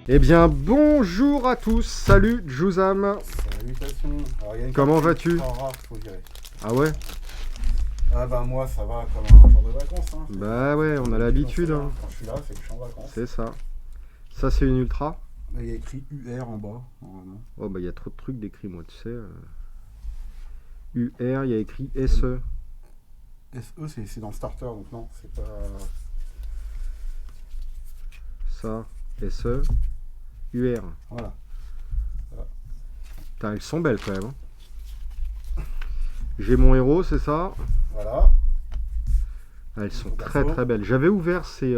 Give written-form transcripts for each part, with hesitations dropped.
Eh bien, bonjour à tous, salut Juzam. Salutations. Alors, il y a une Comment carte qui est vas-tu? très rare, faut virer. Ah ouais? Ah bah moi ça va comme un jour de vacances. Hein. Bah ouais, on a Donc, l'habitude. c'est Hein. Quand je suis là, c'est que je suis en vacances. C'est ça. Ça, c'est une ultra? Là, il y a écrit UR en bas, normalement. Oh bah il y a trop de trucs décrits, moi, tu sais. UR, il y a écrit SE. SE, c'est dans le starter, donc non, c'est pas... Ça, SE, UR. Voilà. Putain, elles sont belles quand même. Hein. J'ai mon héros, c'est ça? Voilà. Ah, elles sont Ton très perso. très belles. J'avais ouvert ces...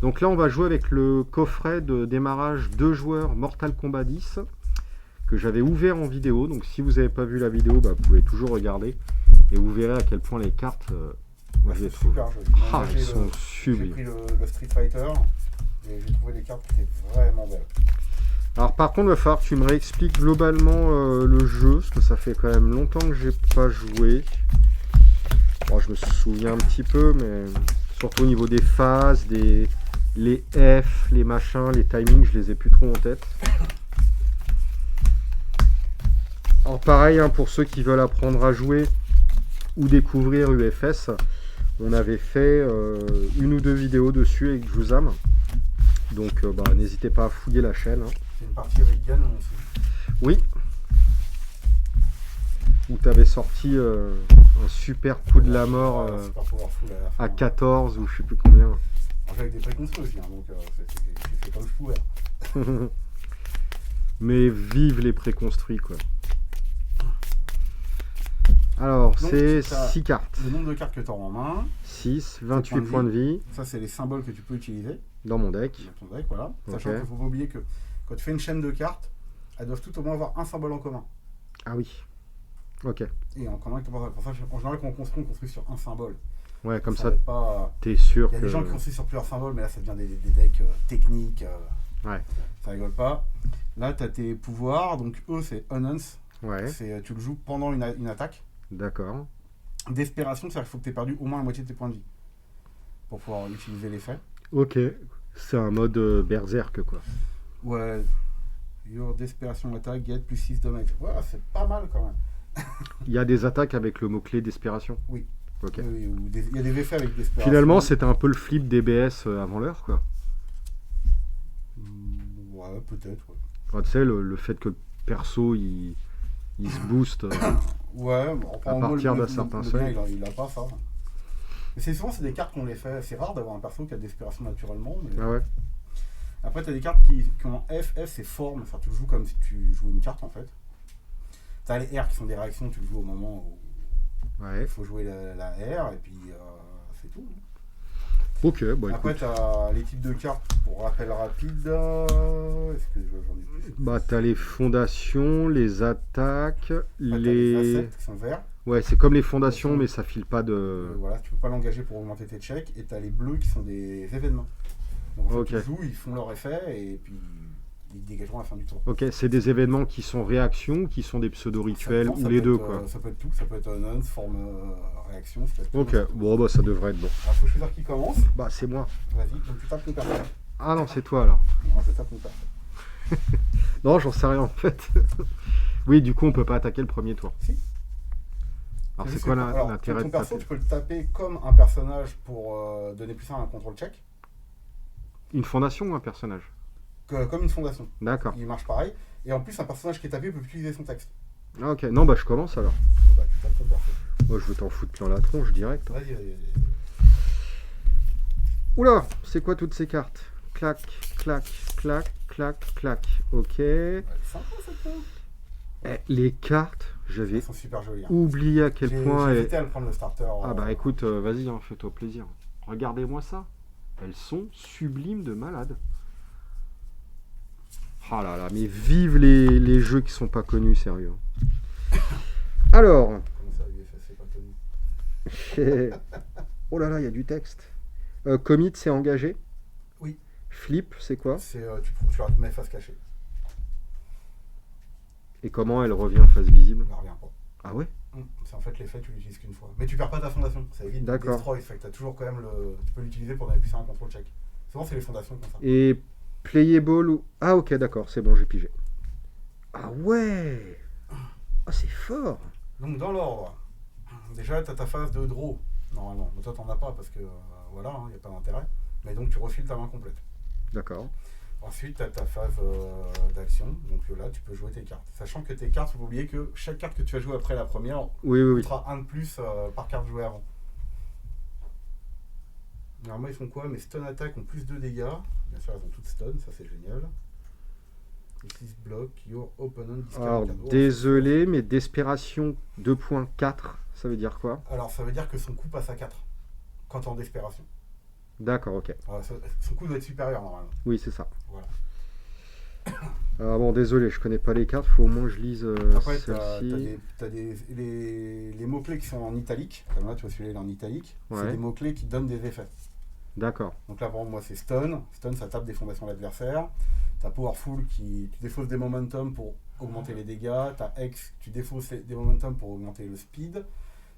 Donc là, on va jouer avec le coffret de démarrage 2 joueurs Mortal Kombat 10 que j'avais ouvert en vidéo. Donc si vous n'avez pas vu la vidéo, bah, vous pouvez toujours regarder et vous verrez à quel point les cartes, moi je les C'est trouve. super joli. Ah, Moi, elles j'ai sont j'ai sublimes. pris le Street Fighter et j'ai trouvé des cartes qui étaient vraiment belles. Alors par contre, il va falloir que tu me réexpliques globalement le jeu, parce que ça fait quand même longtemps que j'ai pas joué. Bon, je me souviens un petit peu, mais surtout au niveau des phases, les F, les machins, les timings, je les ai plus trop en tête. Alors pareil, hein, pour ceux qui veulent apprendre à jouer ou découvrir UFS, on avait fait une ou deux vidéos dessus avec Juzam. Donc bah, n'hésitez pas à fouiller la chaîne. Hein. C'est une partie avec Ganon aussi. Oui. Où tu avais sorti un super coup de la mort Super powerful à la fin. à 14 ou je sais plus combien. Alors, j'ai avec des préconçus aussi, hein, donc c'est comme je pouvais. Mais vive les préconstruits quoi. Alors Donc, c'est t'as 6 cartes. Le nombre de cartes que tu as en main, 6, 28 points de vie ça c'est les symboles que tu peux utiliser dans mon deck. dans ton deck, voilà. Sachant Ok. qu'il ne faut pas oublier que quand tu fais une chaîne de cartes, elles doivent tout au moins avoir un symbole en commun. Ah oui. Ok. Et en commun, pour ça, en général, quand on construit sur un symbole. Ouais, comme ça va être pas... t'es sûr Il y a que... des gens qui construisent sur plusieurs symboles, mais là ça devient des decks techniques. Ouais. Ça rigole pas. Là, tu as tes pouvoirs, donc eux c'est Unance. Ouais, Tu le joues pendant une attaque. d'accord. Desperation, c'est-à-dire qu'il faut que tu aies perdu au moins la moitié de tes points de vie pour pouvoir utiliser l'effet. Ok. C'est un mode berserk quoi. Ouais. Your Desperation Attack, get plus 6 damage. Ouais, c'est pas mal quand même. Il y a des attaques avec le mot-clé desperation. Oui. Ok. Oui, il y a des effets avec Desperation. Finalement, c'était un peu le flip DBS avant l'heure quoi. Ouais, peut-être. Ouais, Enfin, tu sais, le fait que le perso il se booste. ouais bon, À partir d'un certain seuil. Il a pas ça. Mais c'est des cartes qu'on les fait. C'est rare d'avoir un perso qui a Desperation naturellement. Mais... Ah ouais. Après, tu as des cartes qui ont F. F, c'est forme. Enfin, tu le joues comme si tu jouais une carte en fait. Tu as les R qui sont des réactions. Tu le joues au moment où Ouais. il faut jouer la R. Et puis, c'est tout. Ok, bon Après, écoute. tu as les types de cartes pour rappel rapide. Est-ce que j'en ai plus? Bah t'as les fondations, les attaques, Après, t'as les assets qui sont verts. Ouais, c'est comme les fondations, mais ça file pas de... Voilà, tu peux pas l'engager pour augmenter tes checks. Et tu as les bleus qui sont des événements. Donc, en fait, Ok. tu joues, ils font leur effet et puis ils dégageront à la fin du tour. Ok, c'est des événements qui sont réactions, ou qui sont des pseudo-rituels, Ça ou peut les deux être, quoi. ça peut être tout, ça peut être un forme réaction. Ça peut être tout, Ok, ça peut être tout. bon bah ça devrait être bon. Alors, faut choisir qui commence. Bah c'est moi. Vas-y, donc tu tapes ton personnage. Ah non, c'est toi alors. Non, je tape mon personnage. Non, j'en sais rien en fait. Oui, du coup on peut pas attaquer le premier tour. Si. Alors c'est juste quoi que- alors, l'intérêt ton de perso, taper? tu peux le taper comme un personnage pour donner plus 1 à un contrôle check. Une fondation ou un personnage? Comme une fondation. D'accord. Il marche pareil. Et en plus, un personnage qui est tapé peut utiliser son texte. Ah, ok, non bah je commence alors. Bah, tu tapes ton perso. Moi je veux t'en foutre plein la tronche direct. Hein. Vas-y. Oula, c'est quoi toutes ces cartes? Clac, clac, clac, clac, clac. Ok. Elle est sympa cette carte. Eh, les cartes, j'avais Elles sont super jolies. Hein. oublié à quel point... J'ai hésité à le prendre le starter. Ah bah écoute, vas-y, hein, fais-toi plaisir. Regardez-moi ça. Elles sont sublimes de malade. Ah là là, mais vive les jeux qui sont pas connus, sérieux. Alors, Comment ça, UFS, c'est pas connu? oh là là, il y a du texte. Commit, c'est engagé. Oui. Flip, c'est quoi? C'est tu la mets face cachée. Et comment elle revient face visible? Elle revient pas. Ah ouais? C'est en fait l'effet, tu l'utilises qu'une fois. Mais tu perds pas ta fondation. Ça évite de D'accord. destroy. Fait que t'as toujours quand même tu peux l'utiliser pour donner plus 1 à un contrôle check. Souvent, c'est les fondations comme ça. Et Playable ou... Ah ok, d'accord, c'est bon, j'ai pigé. Ah ouais. Ah, c'est fort. Donc dans l'ordre, déjà tu as ta phase de draw, normalement. Mais toi t'en as pas parce que voilà, il n'y a pas d'intérêt. Mais donc tu refiles ta main complète. D'accord. Ensuite tu as ta phase d'action, donc là tu peux jouer tes cartes. Sachant que tes cartes, il faut oublier que chaque carte que tu vas jouer après la première Oui. coûtera un de plus par carte jouée avant. Normalement ils font quoi? Mes stun attack ont plus de dégâts. Bien sûr elles ont toutes stun, ça c'est génial. This block your opponent discard Alors, a card. désolé, mais Desperation 2.4, ça veut dire quoi? Alors ça veut dire que son coup passe à 4 quand tu es en desperation. D'accord, ok. Voilà, son coup doit être supérieur normalement. Oui, c'est ça. Voilà. Alors bon, désolé, je connais pas les cartes, faut au moins que je lise Après, celle-ci. les mots-clés qui sont en italique. Comme là, tu vois celui-là, il est en italique. Ouais. C'est des mots-clés qui donnent des effets. D'accord. Donc là, par exemple, moi, c'est stun. Stun, ça tape des fondations de l'adversaire. T'as Powerful, tu défausses des momentum pour augmenter les dégâts. T'as X, tu défausses des momentum pour augmenter le speed.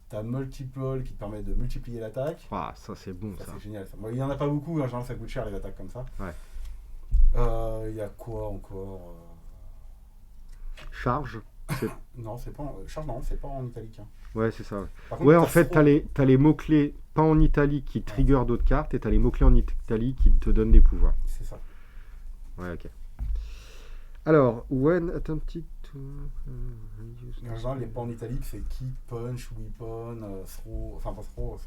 T'as Multiple qui te permet de multiplier l'attaque. Ah, ça c'est bon ça. C'est génial. Ça. Bon, il n'y en a pas beaucoup, en général, ça coûte cher les attaques comme ça. Ouais. Il y a quoi encore Charge. Non, c'est pas en... Charge, non, c'est pas en italique. Hein. Ouais, c'est ça. Par contre, Ouais, en fait, t'as les mots-clés pas en italique qui trigger d'autres cartes et t'as les mots-clés en italique qui te donnent des pouvoirs. C'est ça. Ouais, ok. Alors, when attempted to... En général, les pas en italique, c'est kick, punch, weapon, throw, enfin pas throw,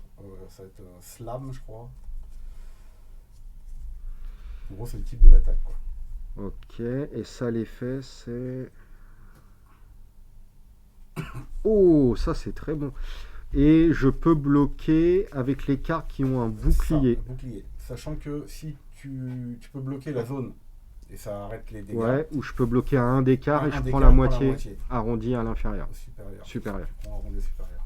ça va être slam, je crois. En gros, c'est le type de l'attaque, quoi. Ok, et ça, l'effet, c'est... Oh, ça, c'est très bon. Et je peux bloquer avec les cartes qui ont un bouclier. Ça, un bouclier. Sachant que si tu peux bloquer la zone et ça arrête les dégâts. Ouais, ou je peux bloquer à un d'écart et je prends d'écart, la moitié arrondie à l'inférieur. Supérieur. Supérieur. Tu prends arrondi au supérieur.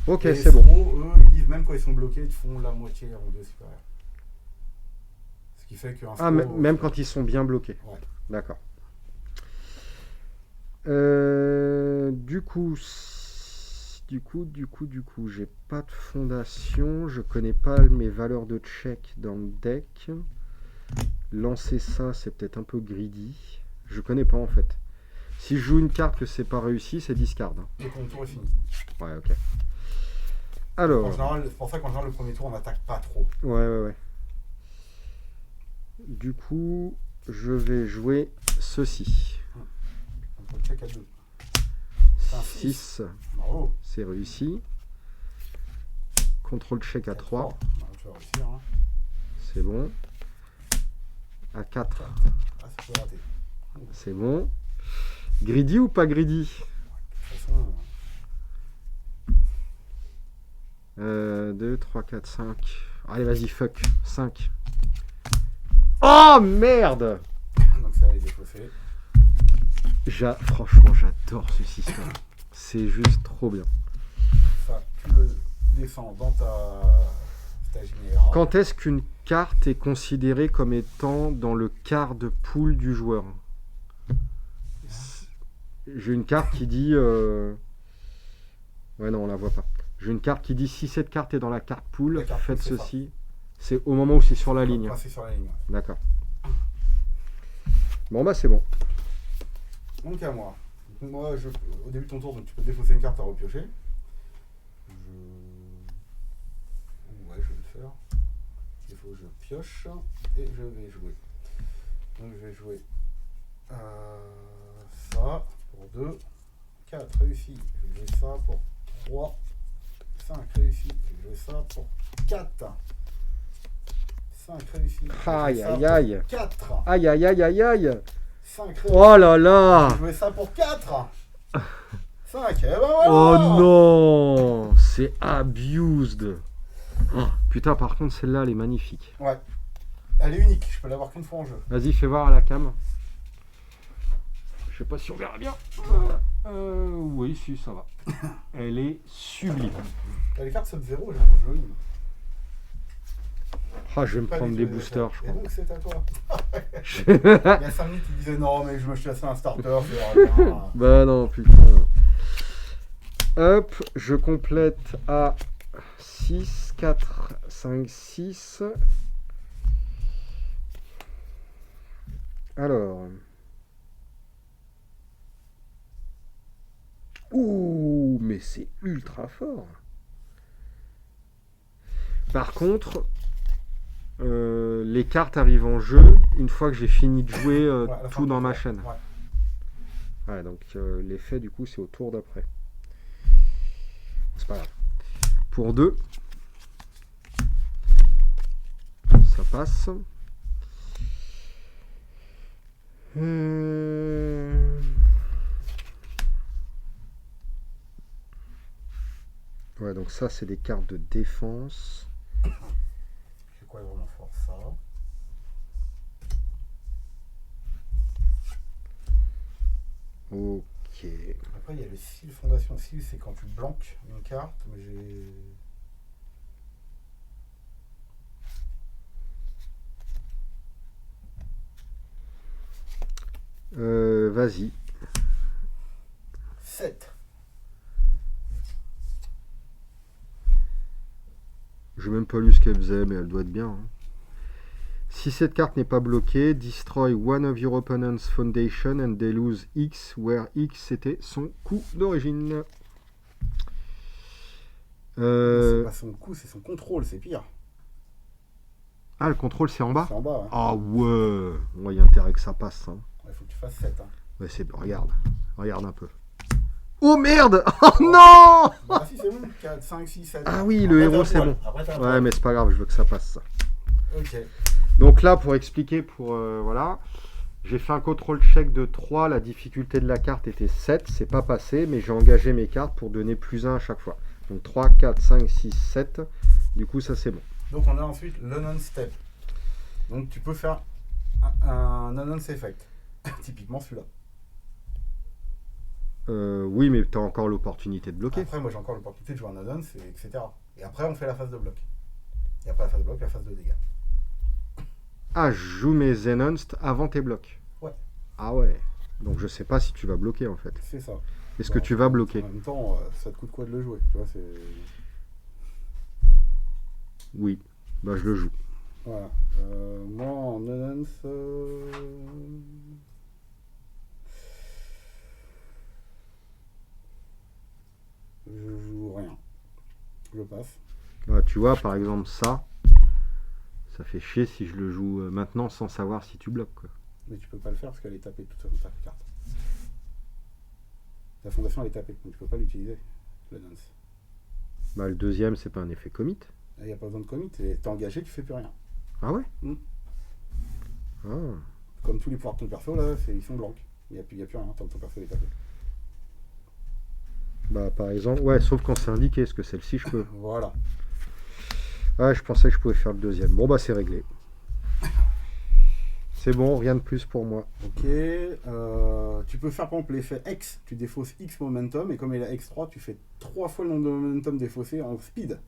Ok, et c'est bon. Eux, ils disent même quand ils sont bloqués, ils font la moitié arrondi au supérieur. Ce qui fait qu'un Ah, même quand ils sont bien bloqués. Ouais. D'accord. Du coup, j'ai pas de fondation, je connais pas mes valeurs de check dans le deck. Lancer ça, c'est peut-être un peu greedy. Je connais pas en fait. Si je joue une carte que c'est pas réussi, c'est discard. Et ton tour est fini. Ouais, ok. Alors. En général, c'est pour ça qu'en général, le premier tour, on n'attaque pas trop. Ouais. Du coup, je vais jouer ceci. On peut check à 2. 6. Bravo. C'est réussi. Contrôle check à 3. Tu vas réussir. Hein. C'est bon. À 4. Ah, ça peut rater. C'est bon. Greedy ou pas greedy? De toute façon. 2, 3, 4, 5. Allez, vas-y, fuck. 5. Oh merde! Donc ça va être défaussé. Franchement, j'adore ce système. C'est juste trop bien. Ça, tu le descends dans ta Stagiaire. Quand est-ce qu'une carte est considérée comme étant dans le quart de pool du joueur? J'ai une carte qui dit... Ouais, non, on la voit pas. J'ai une carte qui dit si cette carte est dans la carte pool, faites ceci. C'est au moment où c'est sur la ligne. C'est sur la ligne. D'accord. Bon, bah c'est bon. Donc à moi. Donc, moi, au début de ton tour, donc, tu peux défausser une carte à repiocher. Ouais, je vais le faire. Il faut que je pioche et je vais jouer. Donc je vais jouer ça pour 2. 4 réussi. Je vais jouer ça pour 3. 5 réussi. Je vais jouer ça pour 4. 5 réussi. Aïe aïe aïe. 4. Aïe aïe aïe aïe aïe. 5 réussi. Oh là là. Je vais jouer ça pour 4. 5. Et ben voilà. Oh non. C'est abused. Oh, putain, par contre, celle-là, elle est magnifique. Ouais. Elle est unique. Je peux l'avoir qu'une fois en jeu. Vas-y, fais voir à la cam. Je sais pas si on verra bien. Oui, si, ça va. Elle est sublime. Les cartes sub-0, elles sont jolies. Ah, je vais me prendre des boosters, je Et crois. donc c'est à toi. Il y a 5 minutes, tu disais non, mais je me suis acheté un starter, c'est rien. Bah non, putain. Hop, je complète à 6, 4, 5, 6. Alors. Ouh, mais c'est ultra fort. Par contre, les cartes arrivent en jeu une fois que j'ai fini de jouer Ouais, à la fin tout de dans ton ma tour. chaîne. Ouais. Ouais, donc l'effet du coup c'est au tour d'après. C'est pas grave. Pour 2, ça passe. Ouais, donc ça c'est des cartes de défense. C'est quoi vraiment fort ça? Ok. Après, il y a le seal fondation. Seal, c'est quand tu blanques une carte, mais j'ai. Vas-y. 7. J'ai même pas lu ce qu'elle faisait, mais elle doit être bien. Hein. Si cette carte n'est pas bloquée, destroy one of your opponent's foundation and they lose X, where X était son coût d'origine. C'est pas son coup, c'est son contrôle, c'est pire. Ah, le contrôle c'est en bas? C'est en bas, ouais. Ah ouais, il y a intérêt que ça passe. Hein. Il faut que tu fasses 7. Hein. Ouais, regarde un peu. Oh merde! Oh non! Bah si, c'est bon. 4, 5, 6, 7. Ah oui, Après, le t'as héros un c'est poil. bon. Après, t'as un Ouais, poil. mais c'est pas grave, je veux que ça passe ça. Ok. Donc là, pour expliquer, voilà, j'ai fait un contrôle check de 3, la difficulté de la carte était 7, c'est pas passé, mais j'ai engagé mes cartes pour donner plus 1 à chaque fois. Donc 3, 4, 5, 6, 7, du coup ça c'est bon. Donc on a ensuite le non-step. Donc tu peux faire un non-nonce effect. Typiquement celui-là. Oui, mais t'as encore l'opportunité de bloquer. Après, moi j'ai encore l'opportunité de jouer un non-nonce, etc. Et après, on fait la phase de bloc. Et après la phase de bloc, la phase de dégâts. Ah, je joue mes Enhanced avant tes blocs. Ouais. Ah ouais. Donc je sais pas si tu vas bloquer en fait. C'est ça. Est-ce que tu vas bloquer? En même temps, ça te coûte quoi de le jouer? Tu vois, c'est. Oui. Bah je le joue. Voilà. Moi en non-nonce. Je joue rien. Je passe. Ah, tu vois, par exemple ça fait chier si je le joue maintenant sans savoir si tu bloques. Quoi. Mais tu peux pas le faire parce qu'elle est tapée toute ta carte. La fondation elle est tapée, donc tu peux pas l'utiliser, le nonce. Bah le deuxième c'est pas un effet commit. Il n'y a pas besoin de commit, t'es engagé, tu fais plus rien. Ah ouais? Ah. Comme tous les pouvoirs de ton perso là, ils sont blancs. Il n'y a plus rien tant que ton perso est tapé. Bah par exemple, ouais, sauf quand c'est indiqué, parce que celle-ci je peux. Voilà. Ah, je pensais que je pouvais faire le deuxième. Bon bah c'est réglé. C'est bon, rien de plus pour moi. Ok. Tu peux faire par exemple l'effet X, tu défausses X momentum, et comme il a X3, tu fais 3 fois le nombre de momentum défaussé en speed.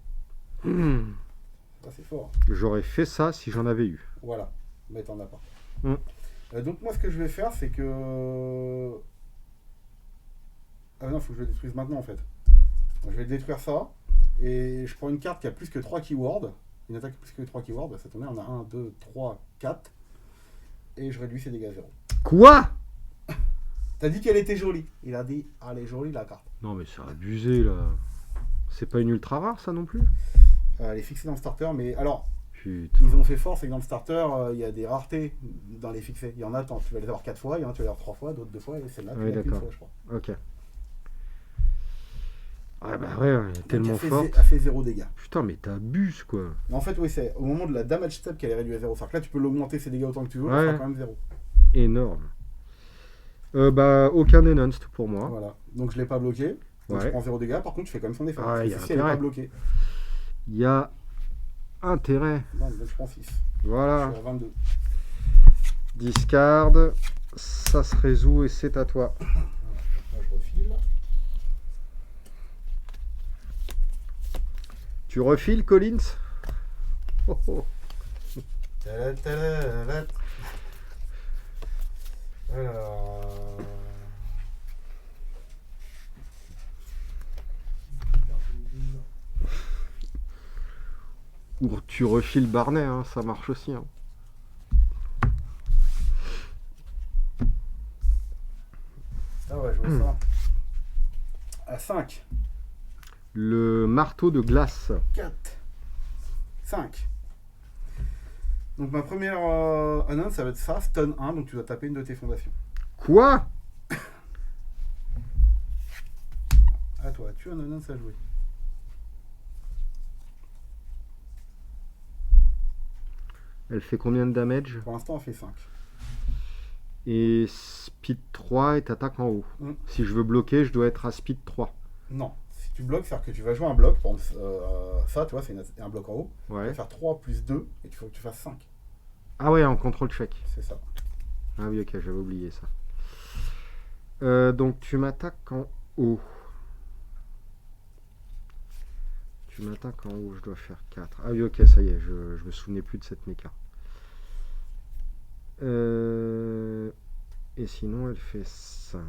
Ça c'est fort. J'aurais fait ça si j'en avais eu. Voilà, mais t'en as pas. Mm. Donc moi ce que je vais faire c'est que... Ah non, il faut que je le détruise maintenant en fait. Donc, je vais détruire ça, et je prends une carte qui a plus que 3 keywords. Une attaque plus que 3 keywords, ça tombe bien, on a 1, 2, 3, 4. Et je réduis ses dégâts à 0. Quoi? T'as dit qu'elle était jolie. Il a dit, ah, elle est jolie la carte. Non mais c'est abusé là. C'est pas une ultra rare ça non plus? Elle est fixée dans le starter, mais alors, Putain. ils ont fait fort, c'est que dans le starter, il y a des raretés dans les fixés. Il y en a, tu vas les avoir 4 fois, il y en a, tu vas les avoir 3 fois, d'autres 2 fois, et celle-là, tu Oui, l'as qu'une d'accord. fois, je crois. Ok. Ouais bah ouais, elle est tellement forte. Elle fait 0 dégâts. Putain mais t'abuses quoi. Mais en fait, oui, c'est au moment de la damage step qu'elle est réduite à 0. C'est-à-dire que là, tu peux l'augmenter ses dégâts autant que tu veux, Ouais. elle fera quand même 0. Énorme. Bah aucun enhanced pour moi. Voilà. Donc je l'ai pas bloqué. Donc Ouais. je prends 0 dégâts, par contre, je fais quand même son effet. Ah, Parce que y a celle-ci, elle n'est intérêt. pas bloquée. Il y a intérêt. Non, donc je prends 6. Voilà. Je suis à 22. Discard. Ça se résout et c'est à toi. Voilà. Donc là, je refile. Tu refiles Collins? Oh, oh. Tadadadadad. Alors... Ou tu refiles Barnet, hein, ça marche aussi. Hein. jouer ça. À 5. Le marteau de glace. 4. 5. Donc ma première annonce, ça va être ça, stun 1, donc tu dois taper une de tes fondations. Quoi? À toi, tu as une annonce à jouer. Elle fait combien de damage? Pour l'instant, elle fait 5. Et speed 3 et t'attaques en haut. Mm. Si je veux bloquer, je dois être à speed 3. Non, si tu bloques, c'est-à-dire que tu vas jouer un bloc, par exemple, ça, tu vois, c'est un bloc en haut. Tu Ouais. vas faire 3 plus 2, et il faut que tu fasses 5. Ah ouais, en contrôle check. C'est ça. Ah oui, ok, j'avais oublié ça. Donc tu m'attaques en haut. Tu m'attaques en haut, je dois faire 4. Ah oui, ok, ça y est, je me souvenais plus de cette méca. Et sinon, elle fait 5.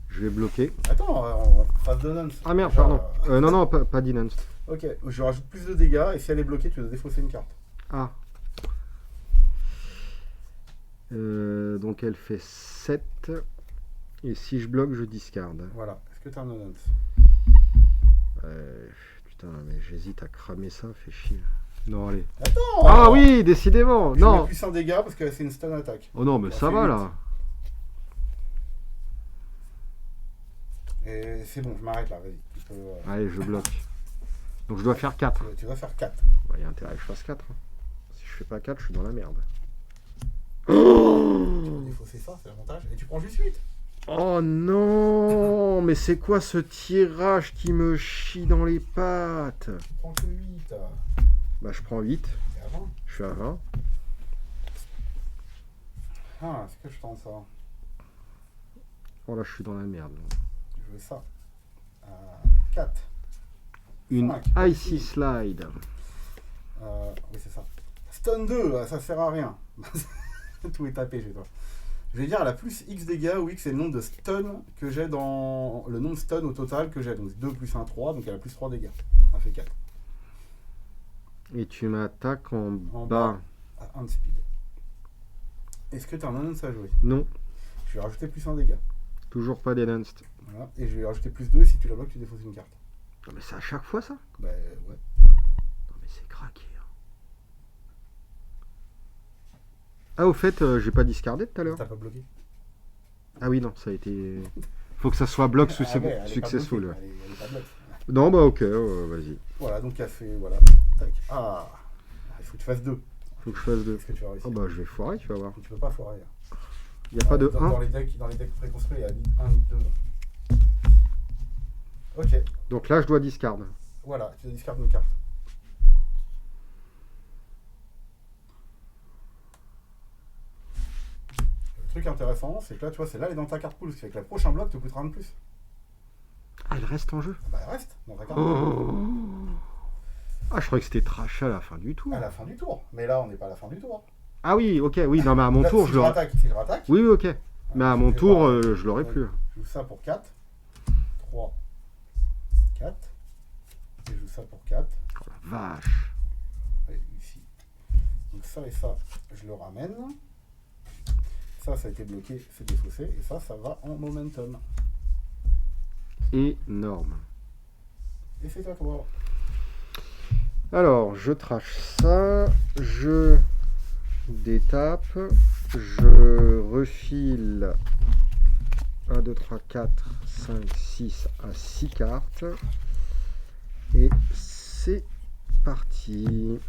Je vais bloquer. Attends, on phase de nonce. Ah merde, Déjà, pardon. Non, pas d'enhanced. Ok, je rajoute plus de dégâts, et si elle est bloquée, tu dois défausser une carte. Ah. Donc elle fait 7. Et si je bloque, je discarde. Voilà, est-ce que tu as un nonce? Putain, mais j'hésite à cramer ça, fait chier. Non, allez. Attends! Ah oui, décidément. Je mets Non. plus un dégât parce que c'est une stun attaque. Oh non, mais Ça ça fait va 8. là. Et c'est bon, je m'arrête là, vas-y. Tu peux, Allez, je bloque. Donc je dois faire 4. tu vas faire 4. Il y a intérêt que je fasse 4. Si je fais pas 4, je suis dans la merde. Tu vas défausser ça, c'est l'avantage. Et tu prends juste 8. Oh non, mais c'est quoi ce tirage qui me chie dans les pattes? Tu prends que 8. Bah je prends 8. Et avant. Je suis à 20. Ah, est-ce que je tente ça? Oh là, je suis dans la merde. Je veux ça. 4. Une 5. Icy Slide. Oui, c'est ça. Stun 2, ça sert à rien. Tout est tapé chez toi. Je vais dire, elle a plus X dégâts, où X c'est le nombre de stun que j'ai dans. Le nombre de stun au total que j'ai. Donc 2 plus 1, 3. Donc elle a plus 3 dégâts. Ça fait 4. Et tu m'attaques en En bas. À 1 de speed. Est-ce que tu as un annonce à jouer? Non, Je vais rajouter plus 1 dégât. toujours pas d'enhanced. Voilà. Et je vais rajouter plus 2. Si tu la bloques, tu défausses une carte. Non mais c'est à chaque fois ça? Bah ouais. Non mais c'est craqué. Hein. Ah au fait, j'ai pas discardé tout à l'heure. T'as pas bloqué? Ah oui non, ça a été... Faut que ça soit bloc Ah ouais, elle est pas successful. bloquée, elle est pas bloquée. Non bah ok, vas-y. Voilà, donc elle fait. Voilà. Tac. Ah, il faut que tu fasses 2. Faut que je fasse 2. Est-ce que tu vas réussir? Oh bah je vais foirer, tu vas voir. Tu peux pas foirer. Il n'y a pas de dans, 1. dans les decks préconstruits, il y a 1 ou 2. Ok, Donc là je dois discard. voilà, tu discardes une carte. Le truc intéressant, c'est que là, tu vois, c'est là, elle est dans ta carte pool, ce qui fait que le prochain bloc te coûtera un de plus. Ah elle reste en jeu. Bah, elle reste dans ta carte pool. Oh. Ah je croyais que c'était trash à la fin du tour. À la fin du tour. Mais là, on n'est pas à la fin du tour. Ah oui, ok, oui, non mais à mon Là, tour si je l'aurais... rattaque, si je rattaque. Oui, ok. Mais à mon je tour, vais voir. je l'aurais plus. Je joue ça pour 4. 3, 4. Et je joue ça pour 4. Oh la vache. Et ici. Donc ça et ça, je le ramène. Ça a été bloqué, c'est défaussé. Et ça va en momentum. Énorme. Et c'est à toi. Alors, je trash ça, je détape, je refile 1, 2, 3, 4, 5, 6 à 6 cartes. Et c'est parti.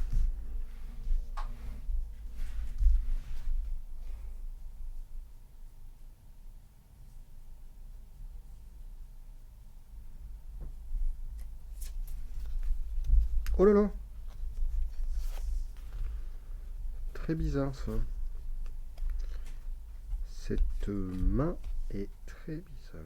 Oh là là. Très bizarre ça. Cette main est très bizarre.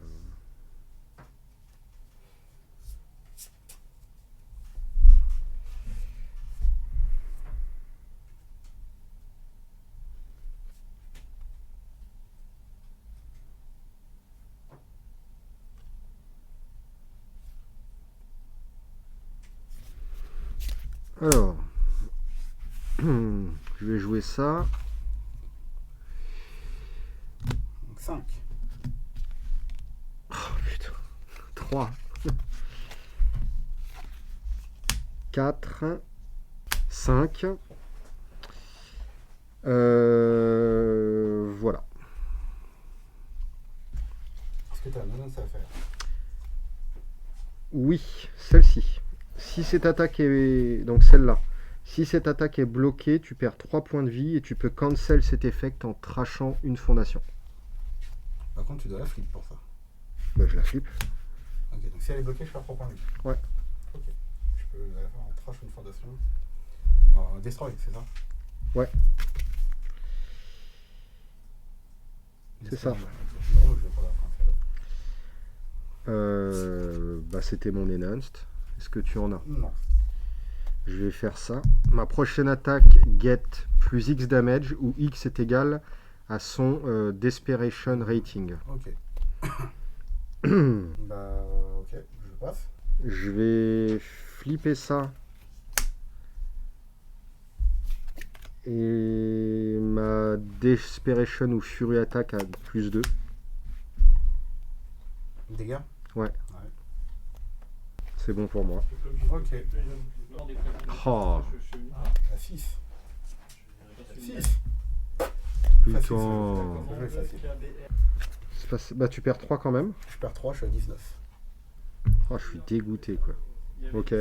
Alors, je vais jouer ça. Donc 5. Oh putain. 3. 4. 5. Voilà. Est-ce que tu as un annonce à faire? Oui, celle-ci. Si cette attaque est... Donc celle-là. Si cette attaque est bloquée, tu perds 3 points de vie et tu peux cancel cet effect en trashant une fondation. Par contre, tu dois la flip pour ça. Bah, je la flippe. Ok, donc si elle est bloquée, je perds 3 points de vie. Ouais. Ok. Je peux la faire en trash une fondation. Destroy, c'est ça? Ouais. C'est ça. Non, je vais pas la cancel. Bah, c'était mon enhanced. Est-ce que tu en as? Non. Je vais faire ça. Ma prochaine attaque get plus X damage où X est égal à son Desperation rating. Ok. Bah, ok, je passe. Je vais flipper ça. Et ma Desperation ou Fury attaque à plus 2. Dégâts? Ouais. C'est bon pour moi. Ok. Oh, À 6. 6. putain. Je vais facile. Bah, tu perds 3 quand même. Je perds 3, je suis à 19. Oh, je suis dégoûté quoi. Ok.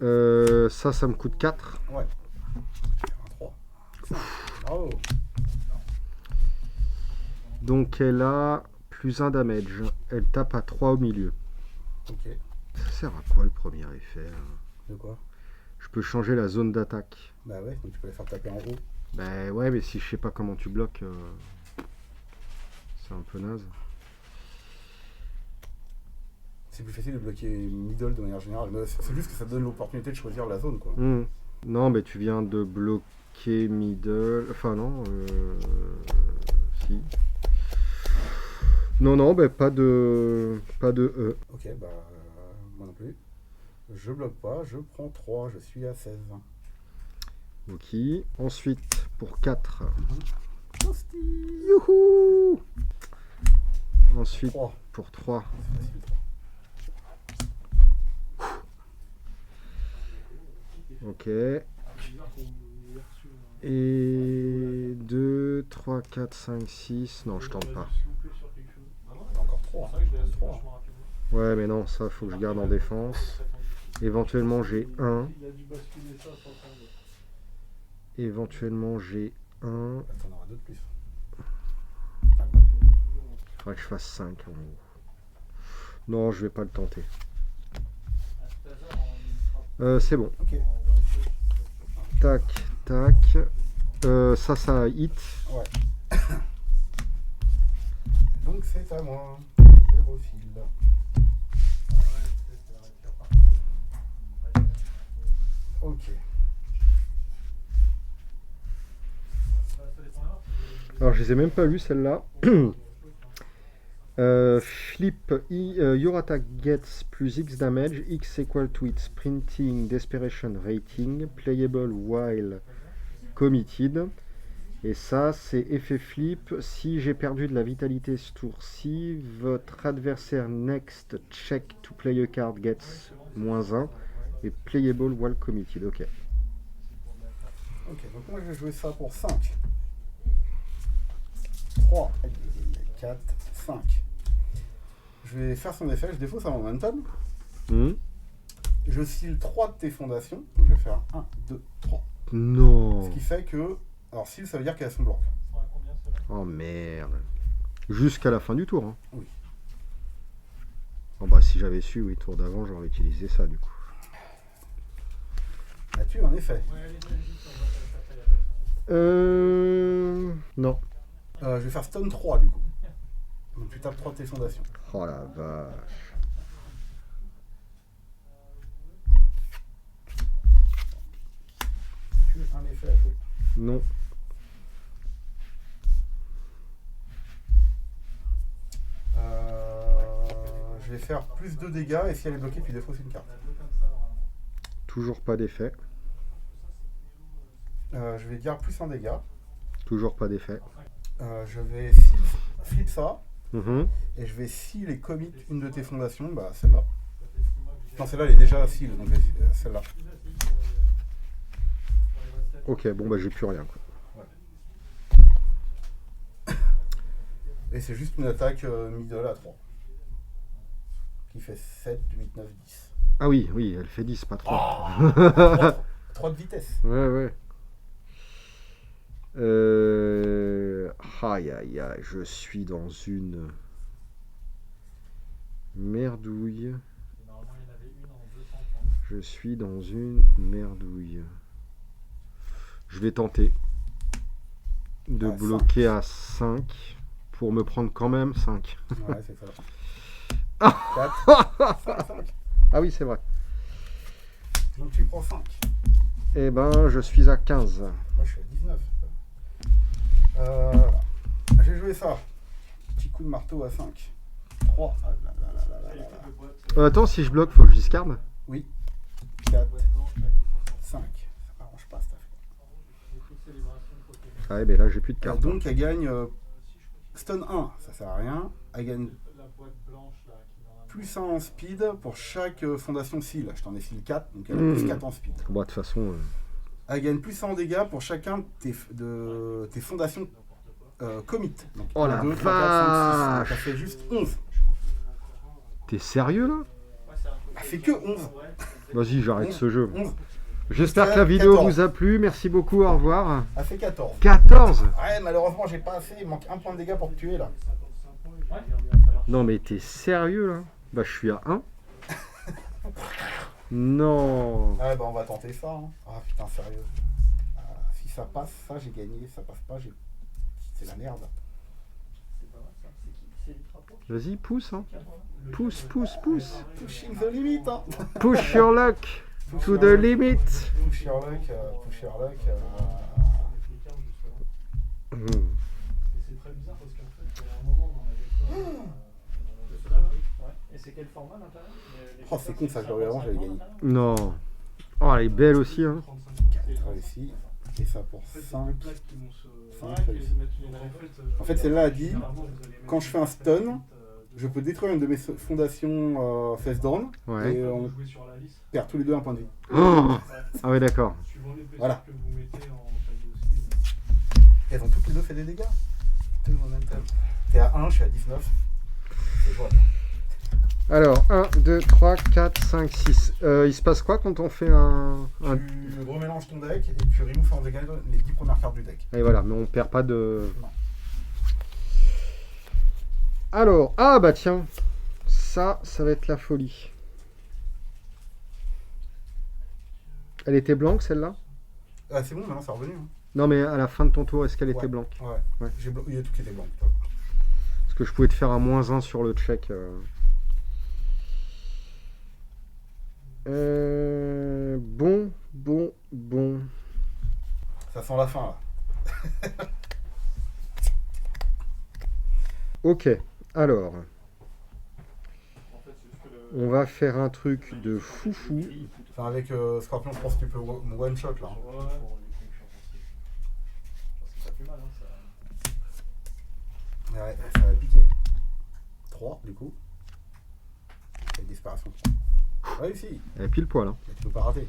Ça me coûte 4. Ouais. Un 3. Bravo. Donc elle a plus 1 damage. Elle tape à 3 au milieu. Ok. Ça sert à quoi le premier effet là? De quoi? Je peux changer la zone d'attaque. Bah ouais, donc tu peux la faire taper en haut. Bah ouais, mais si je sais pas comment tu bloques, c'est un peu naze. C'est plus facile de bloquer middle de manière générale. Mais c'est juste que ça donne l'opportunité de choisir la zone, quoi. Non, mais tu viens de bloquer middle. Enfin non, si. Non, non, bah, pas de E. Ok, bah moi non plus. Je bloque pas, je prends 3, je suis à 16. Ok. Ensuite, pour 4. Toasty. Youhou! Ensuite, 3. pour 3. C'est facile, 3. Ok. Et 2, 3, 4, 5, 6. Non, je tente pas. Encore 3. 3. Ouais, mais non, ça, faut que je garde en défense. Éventuellement, j'ai 1. Éventuellement, j'ai 1. T'en auras 2 de plus. Faudrait que je fasse 5 en gros. Non, je vais pas le tenter. C'est bon. Ok. Tac, tac. Ça hit. Ouais. Donc c'est à moi. Zéro fil. Ok. Alors, je les ai même pas lues, celle-là. Flip, your attack gets plus X damage, X equal to its printing desperation rating, playable while committed. Et ça, c'est effet flip. Si j'ai perdu de la vitalité ce tour-ci, votre adversaire next check to play a card gets -1 et playable while committed. Ok. Ok, donc moi je vais jouer ça pour 5. 3, 4, 5. Je vais faire son effet, je défausse un momentum. Je seal 3 de tes fondations. Donc je vais faire 1, 2, 3. Non. Ce qui fait que. Alors seal, ça veut dire qu'elle a son bloc. Oh merde. Jusqu'à la fin du tour. Hein. Oui. Oh bah si j'avais su, oui, tour d'avant, j'aurais utilisé ça du coup. As-tu un effet? Non. Je vais faire stun 3 du coup. Donc tu tapes 3 de tes fondations. Oh la vache. Tu as un effet à jouer. Non. Je vais faire plus de dégâts et si elle est bloquée, tu défausses une carte. Toujours pas d'effet. Je vais dire plus 1 dégâts. Toujours pas d'effet. Je vais flip ça. Mhm. Et je vais seal et commit une de tes fondations. Bah celle-là. Non, celle-là elle est déjà seal. Donc celle-là. Ok, bon bah j'ai plus rien, quoi. Et c'est juste une attaque middle à 3. Qui fait 7, 8, 9, 10. Ah oui, oui, elle fait 10, pas 3. Oh 3 de vitesse. Ouais, ouais. Aïe, aïe, aïe, je suis dans une merdouille. Je suis dans une merdouille. Je vais tenter de Ouais, bloquer à 5 pour me prendre quand même 5. Ouais, c'est ça. 4, 5. Ah oui, c'est vrai. Donc tu prends 5. Eh ben, je suis à 15. Moi je suis à 19. J'ai joué ça. Petit coup de marteau à 5. 3. Ah là là là là là là. Attends, si je bloque, faut que je discarde. Oui. 4. 5. Ça m'arrange pas cette affaire. Ah ouais, ben là, j'ai plus de cartes. Donc elle gagne stun 1, ça sert à rien. Elle gagne plus 1 en speed pour chaque fondation seal. Je t'en ai seal 4, donc elle a plus 4 en speed. Bon, de toute façon... Elle gagne plus 1 en dégâts pour chacun de tes fondations commit. Donc Oh 1, la 2, 3, 4, 5, 6. vache. Ça fait juste 11. T'es sérieux, là? Elle fait que 11. Vas-y, j'arrête 11. ce jeu. 11. J'espère que la vidéo 14. vous a plu. Merci beaucoup, au revoir. Elle fait 14. 14? Ouais, malheureusement, j'ai pas assez. Il manque 1 point de dégâts pour te tuer là. Non, mais t'es sérieux, là? Bah, je suis à 1. Non. Ouais, bah on va tenter ça. Hein. Ah putain, sérieux. Ah, si ça passe, ça j'ai gagné. Ça passe pas, c'est la merde. Vas-y, pousse, hein. Pousse, pousse, pousse. Pushing the limit, hein. Push your luck to the limit. Push your luck, push your luck. Mmh. C'est très bizarre parce qu'en fait, il y a un moment, on en avait pas. De cela, ouais. Et c'est quel format l'intérieur? Oh, c'est con ça, je l'avais avant, j'avais gagné. Non. Oh, elle est belle aussi, hein. 4 réussi. Et ça pour 5. 5 réussi. En En fait, celle-là a dit quand je fais un stun, je peux détruire une de mes fondations face down. Ouais. Et on perd tous les deux un point de vie. Oh. Ah ouais, d'accord. Voilà. Elles ont toutes les deux fait des dégâts. Tout le momentum. T'es à 1, je suis à 19. C'est jouable. Alors, 1, 2, 3, 4, 5, 6. Il se passe quoi quand on fait un... Tu remélanges ton deck et tu removes en dégâts les 10 premières cartes du deck. Et voilà, mais on perd pas de... Non. Alors, ah bah tiens, ça va être la folie. Elle était blanche celle-là? Ah, c'est bon, maintenant c'est revenu. Hein. Non mais à la fin de ton tour, est-ce qu'elle était Ouais. blanche? Ouais. Ouais. Il y a tout qui était blanc. Parce que je pouvais te faire un -1 sur le check. Bon. Ça sent la fin là. Ok, alors. On va faire un truc de foufou. Enfin, avec Scorpion, je pense que tu peux one shot là. Ouais, ça va piquer. 3 du coup. Et disparition. Réussi. Elle est pile poil. Hein. Mais tu peux pas rater.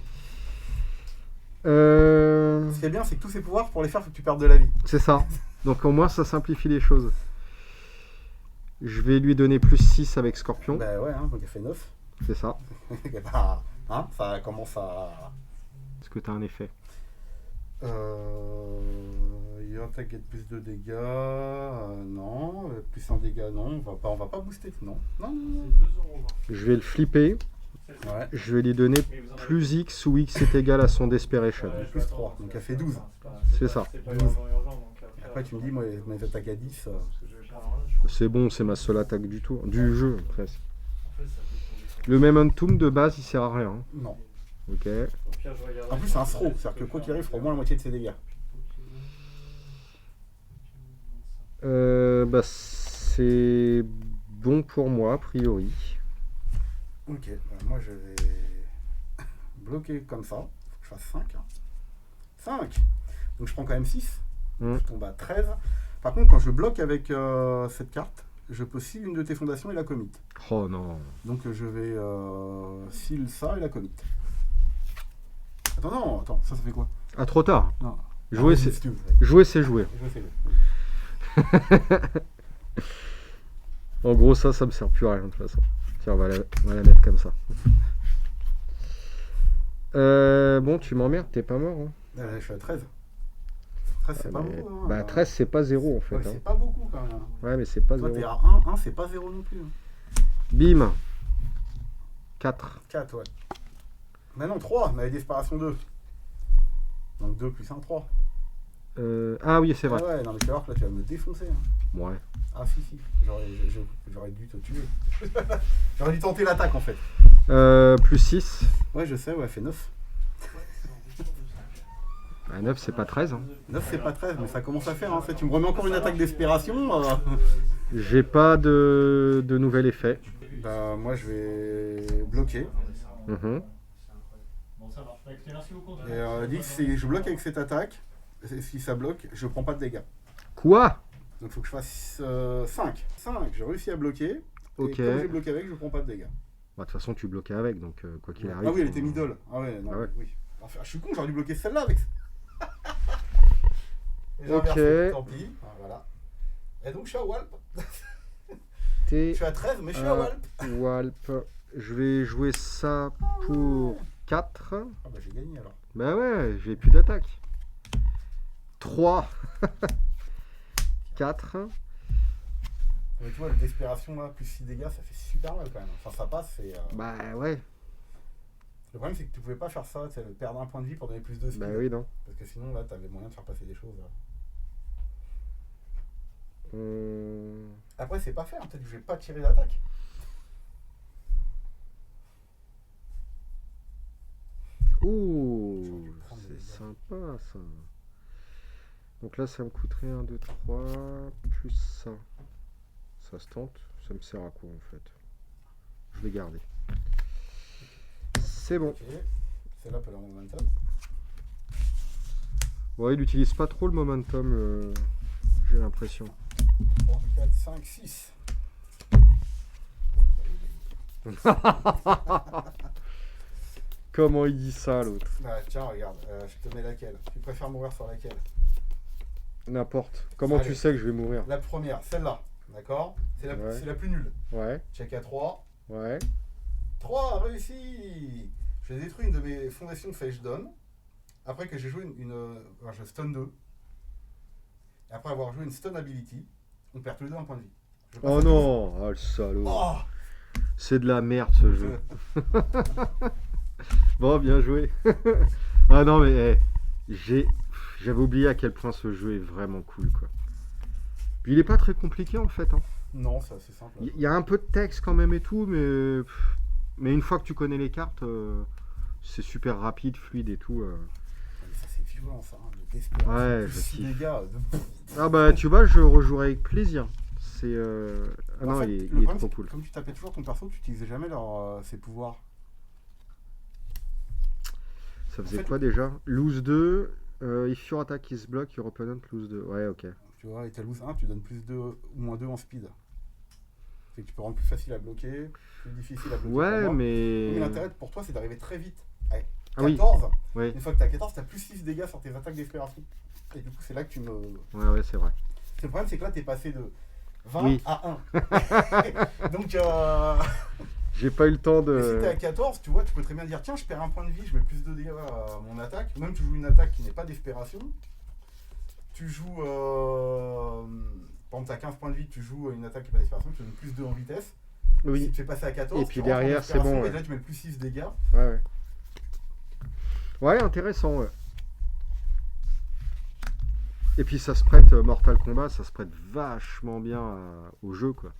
Ce qui est bien, c'est que tous ces pouvoirs, pour les faire, faut que tu perdes de la vie. C'est ça. Donc au moins, ça simplifie les choses. Je vais lui donner plus 6 avec Scorpion. Bah ouais, hein, donc elle fait 9. C'est ça. Bah, hein, ça commence à... Est-ce que tu as un effet? Il va attaquer de plus de dégâts. Non. Plus un dégât, non. On va pas booster. Non. Non. Je vais le flipper. Ouais. Je vais lui donner plus X où X est égal à son Desperation. Plus 3. Donc elle fait 12. C'est ça. Et après tu me dis, moi, mes attaques à 10. C'est bon, c'est ma seule attaque du tour. Du jeu, presque. Le Momentum de base, il sert à rien. Non. Ok. En plus c'est un throw. C'est-à-dire que quoi qu'il arrive, il fera au moins la moitié de ses dégâts. Bah, c'est bon pour moi, a priori. Ok. Moi je vais bloqué comme ça. Faut que je fasse 5. 5. Donc je prends quand même 6. Mm. Je tombe à 13. Par contre, quand je bloque avec cette carte, je peux seal une de tes fondations et la commit. Oh non. Donc je vais seal ça et la commit. Attends, ça fait quoi? Ah, trop tard. Non. Jouer, Ah, c'est si tu veux. jouer, c'est jouer. Je sais. En gros, ça me sert plus à rien de toute façon. Tiens, on va la mettre comme ça. Bon, tu m'emmerdes, t'es pas mort. Hein. Je suis à 13. 13, c'est pas Mais- beaucoup. Hein. Bah, 13, c'est pas 0 en fait. Ouais, Hein. c'est pas beaucoup quand même. Ouais, mais c'est pas Toi, 0. t'es à 1, 1, c'est pas 0 non plus. Hein. Bim. 4. 4, ouais. Mais non, 3, mais avec disparition 2. Donc 2 plus 1, 3. Ah oui, c'est vrai. Ah ouais, non, mais tu vas voir que là, tu vas me défoncer. Hein. Ouais. Ah, si. J'aurais dû te tuer. J'aurais dû tenter l'attaque en fait. Plus 6. Ouais, je sais, ouais, elle fait 9. Bah, 9, c'est pas 13. Hein. 9, c'est pas 13, mais ça commence à faire. En fait, tu me remets encore une attaque d'espération. J'ai pas de nouvel effet. Bah, moi, je vais bloquer. Mhm. Bon, ça marche. Bah, écoutez, merci beaucoup. Et dit que si je bloque avec cette attaque, si ça bloque, je prends pas de dégâts. Quoi? Donc, il faut que je fasse 5. 5, j'ai réussi à bloquer. Ok. Et comme j'ai bloqué avec, je prends pas de dégâts. Bah, de toute façon, tu bloquais avec, donc quoi qu'il arrive. Ah oui, elle était middle. Ah ouais, non, Ah ouais. oui. Enfin, je suis con, j'aurais dû bloquer celle-là avec. Et j'ai Ok. inversé, tant pis. Ah, voilà. Et donc, je suis à Walp. T'es Je suis à 13, mais je suis à Walp. Walp. Je vais jouer ça pour 4. Ah bah, j'ai gagné alors. Bah ouais, j'ai plus d'attaque. 3. 4. Mais tu vois, la desperation là, plus 6 dégâts, ça fait super mal quand même. Enfin, ça passe, c'est. Bah ouais. Le problème, c'est que tu pouvais pas faire ça, tu sais, perdre un point de vie pour donner plus de speed. Bah oui, non. Parce que sinon, là, t'avais moyen de faire passer des choses. Après, c'est pas faire, peut-être que je vais pas tirer d'attaque. Ouh, Je vais prendre des c'est dégâts. sympa ça. Donc là, ça me coûterait 1, 2, 3, plus ça. Ça se tente. Ça me sert à quoi en fait? Je vais garder. C'est bon. Ok, c'est là pour le momentum. Ouais, il n'utilise pas trop le momentum, j'ai l'impression. 3, 4, 5, 6. Comment il dit ça l'autre? Bah, tiens, regarde, je te mets laquelle? Tu préfères mourir sur laquelle? N'importe. Comment Allez. tu sais que je vais mourir? La première, celle-là, d'accord? C'est la, Ouais. c'est la plus nulle. Ouais, Check à 3. ouais. 3, réussi! Je détruis une de mes fondations Face Down. Après que j'ai joué alors je stun 2. Et après avoir joué une stun ability, on perd tous les deux un point de vie. Je passe Oh à 12. non, oh le salaud. Oh C'est de la merde ce jeu. Bon, bien joué. Ah non, mais j'avais oublié à quel point ce jeu est vraiment cool, quoi. Puis il est pas très compliqué en fait. Hein. Non, c'est assez simple. Il y a un peu de texte quand même et tout, mais une fois que tu connais les cartes, c'est super rapide, fluide et tout. Mais ça, c'est violent, ça. Hein, le desperation, Ouais, plus je 6 kiffe. dégâts. Ah bah tu vois, je rejouerai avec plaisir. C'est ah En non, fait, il le est problème, trop c'est que cool. comme tu tapais toujours ton perso, tu utilisais jamais ses pouvoirs. Ça faisait en fait, quoi déjà? Lose 2, if your attack is blocked, your opponent lose 2. Ouais, ok. Tu vois, et t'as lose 1, tu donnes plus 2 ou moins 2 en speed. C'est que tu peux rendre plus facile à bloquer, plus difficile à bloquer. pour Ouais, moi. mais. Mais l'intérêt pour toi, c'est d'arriver très vite. Avec Ah oui. 14, Ouais, une fois que t'as 14, t'as plus 6 dégâts sur tes attaques d'espération. Et du coup, c'est là que tu me. ouais, c'est vrai. Le problème, c'est que là, t'es passé de 20 Oui. à 1. Donc, J'ai pas eu le temps et si t'es à de. 14, tu vois, tu peux très bien dire tiens, je perds un point de vie, je mets plus de dégâts à mon attaque. Ou même tu joues une attaque qui n'est pas d'espération. Tu joues. Par exemple, t'as 15 points de vie, tu joues une attaque qui n'est pas d'espération, tu donnes plus 2 en vitesse. Si Oui, tu fais passer à 14, Et puis tu rentres en derrière, c'est espération, bon, Et ouais. là, tu mets le plus 6 dégâts. ouais. Ouais, intéressant, ouais. Et puis ça se prête, Mortal Kombat, ça se prête vachement bien au jeu, quoi.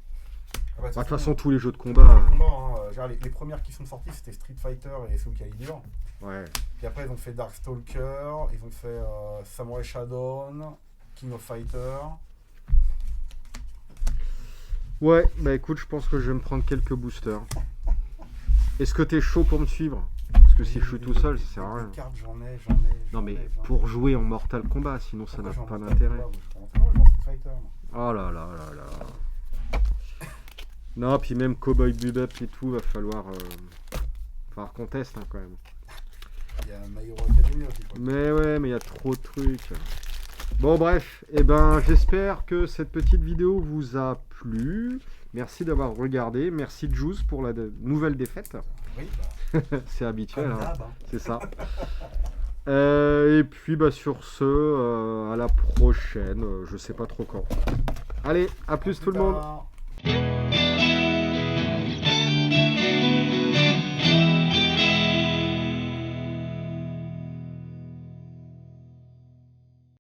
Ah bah, De toute façon, tous les jeux de combat. Genre, les premières qui sont sorties, c'était Street Fighter et Soul Calibur. Ouais. Puis après, ils ont fait Darkstalker, ils ont fait Samurai Shodown, King of Fighter. Ouais, bah écoute, je pense que je vais me prendre quelques boosters. Est-ce que t'es chaud pour me suivre? Parce que si je suis tout seul, ça sert à rien. Les cartes, j'en ai. Non mais pour jouer en Mortal Kombat, sinon ça n'a pas d'intérêt. Oh là là là là. Non, puis même Cowboy Bebop et tout, va falloir qu'on teste quand même. Il y a My Hero Academia aussi. Mais ouais, mais il y a trop de trucs. Bon bref, et ben j'espère que cette petite vidéo vous a plu. Merci d'avoir regardé. Merci Juice pour la nouvelle défaite. Oui, C'est habituel, hein. d'hab, hein. C'est ça. Et puis bah sur ce, à la prochaine. Je sais pas trop quand. Allez, à plus tout le monde. Tard.